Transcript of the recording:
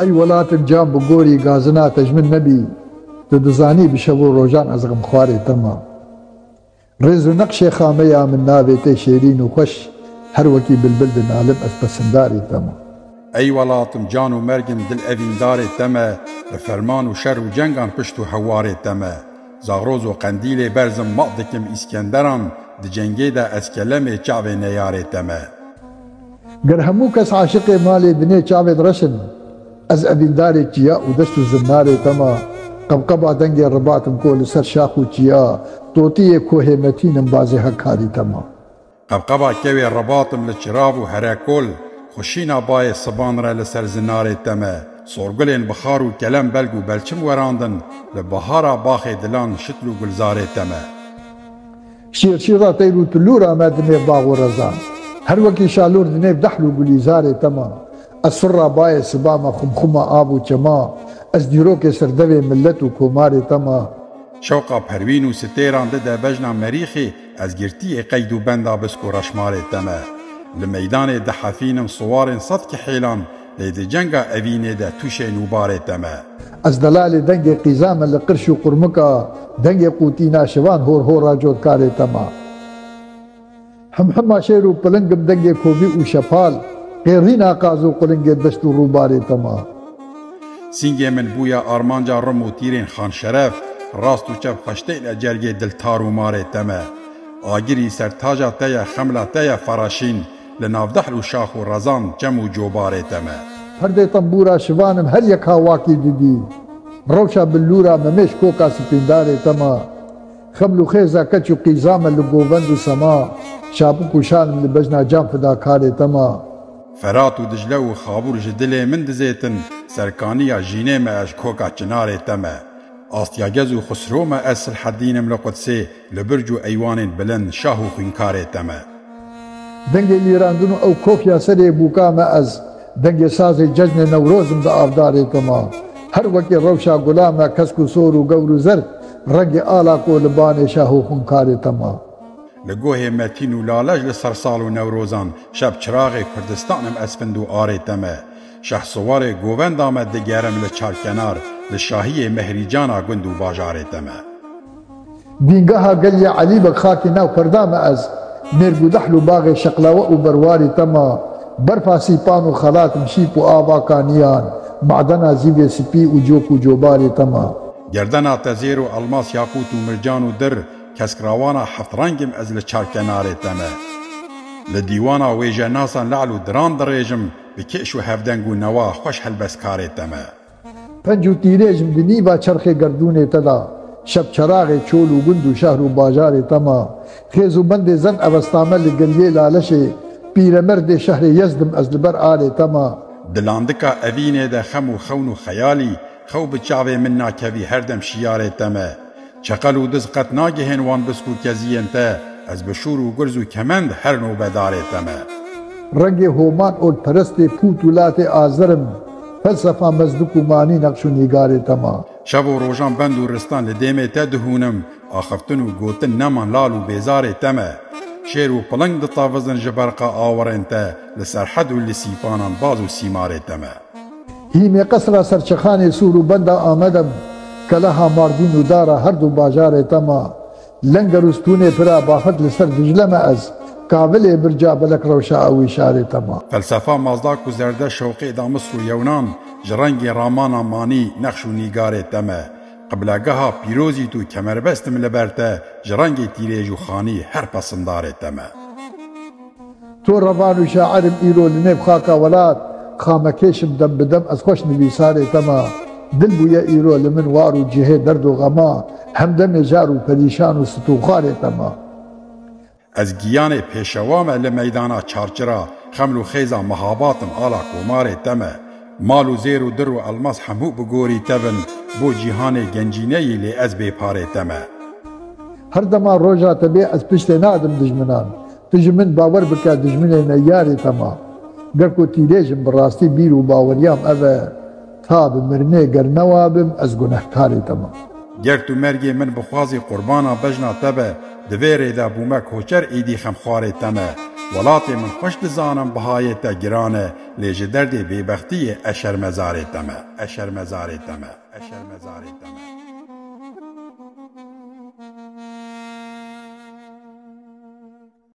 أي ولات جام بقوري غازنا تجمن نبي تدزاني بشبو روجان أزغم خواري تما رزو نقش خامية من نابتي شيرين وخش هر وكي بالبلد نالب أسبسنداري تما أي ولاتم جان ومرجم دل أفين داري تما لفرمان وشر وجنگان پشتو حواري تما زاغروز وقنديل برزم مقدكم إسكندران دي جنگي دا اسكلمي چاوي نياري تما گر همو کس عاشق مالي دنيا چاوي رشن از أفين داري چيا ودستو زناري تما قبقبا دنگي رباطم كول سر شاخو چيا توتي كوه متين بازي حكاري تما قبقبا كوي رباطم لچراب وهراكول خوشينا باي صبان را لسر زناري تما صورگلين بخار و كلام بلگو بلچم وراندن لبهارا باخي دلان شتلو گلزاري تما شير شيرا تيرو تلورا ما دنيا باغ ورزان هر وكي شالور دنيا بدحلو گليزاري تما السرا باي سباما خمخما آبو چما از ديروك سردوي ملتو كوماري تما شوقا پروين و ستيران ده بجنا مريخي از گرتي قيدو بندا بسكو رشماري تما لميدان دحافين صوار صدك حيلان ليدي جنگا أفيني ده توشي نوباري تما از دلال دنگي قيزام لقرش قرمكا دنگي قوتينا شوان هور راجود كاري تما حمحما شيرو پلنگم دنگي كوبي و شپال غيرين قازو قلنگي دشتو روباري تما سنگي من بويا آرمانجا رمو تيرين خان شرف راستو چب خشتين اجرگي دل تارو ماري تما آگيري سرتاجا تيا خملا تيا فراشين لنافدحل و شاخ و رزان جمو جوباري تما هردي طنبورا شوانم هر يكا واكي دي روشا بلورا ممش كوكا سپينداري تما خملو خيزا كچو قيزاما لقوبندو سما شابكو شانم لبجنا جام فداكاري تما فرات و دجله و خابور جدله من دزيتن سركانيا جيني ما اج كوكا چناري تما آستياگز و خسرو ما اسل حدينم لقدسي لبرجو ايوان بلند شاهو خنكاري تما دنگي ليراندونو او كوكيا سري بوكا ما از دنگي سازي ججن نوروزم دا آفداري تما هر وكي روشا غلاما كسكو سورو غورو زر رنگ آلا کو لباني شاهو خنكاري تما لگوه متین و لالاج لسرسال و نوروزان شب چراغ کردستانم اسفندو آره تمه شه سوار گووند آمد دگرم لچارکنار لشاهی مهریجانا گندو باجاره تمه دینگاها گلی علی بخاکی ناو کردام از مرگو دحلو باغ شقلاوه و برواری تما برفا سیپان و خلات مشیپ و آبا کانیان معدنا زیوی سپی و جوک و جوباری تما گردنا تزیر و الماس یاقوت و مرجان و در كسكراوانا حفت رنجم ازل چاركناري تما لديوانا ويجا ناسان لعلو دران دريجم بكيش و هفدنگو نوا خوش حلبسكاري تما پنجو تيريجم دنيبا چرخي گردوني تدا شب چراغ چولو گندو شهر و باجار تما خيزو بند زن اوستامل گليه لالشه پیرمرد شهر يزدم ازل بر آل تما دلاندكا اوينه ده خمو خونو خيالي خو بچاوه منا كوي هردم شياري تما چقلو دز قط ناگهن وان بسکو کزین تا از بشور و گرز و کمند هر نوبه داره تمه رنگ هومان اول پرست پوتولات آزرم فلسفه مزدک و مانی نقش و نگار تما شب و روژان بند و رستان لدیمه تا دهونم آخفتن و گوتن نمان لال و بیزار تمه شیر و پلنگ دطافزن جبرقا آورن تا لسرحد و لسیپانان باز و سیمار تمه هیمی قصر سرچخان سور و بند آمدم كلها ماردين ودارا هردو باجار تما لنگر استونه پرا بافت لسر دجلم از كابل برجا بلك روشا او اشاره تما فلسفه مازداك و زرده شوقي دا مصر و يونان جرنگ رامانا ماني نقش و نيگار تما قبلگها پیروزی تو کمربستم لبرته جرنگ تیریج و خانی هر پسندار تما تو روان و شاعرم ايرو لنب خاكا ولات خامكيشم دم بدم از خوش نبيسار تما دل بويا ايرو لمن وارو جهه درد و غما همدم جارو پریشان و ستوخار تما از گیان پیشوام لمیدانا چارچرا خملو خیزا مهاباتم آلا کومار تما مالو زیر و در و الماس همو بگوری تبن بو جیهان گنجینه لی از بیپاره تما هر دما روجا تبی از پشت نادم دجمنان تجمن باور بکا دجمن نیاری تما گرکو تیریجم براستی بیرو باوریام اوه تا بمرنه گر نوابم از گناهکاری تما گرتو مرگی من بخوازی قربانا بجنا تبه دویره دا بومک هوچر ایدی خمخواری تما ولاتی من خوش دزانم بهای تا گرانه لیج درد بیبختی اشر مزارت دمه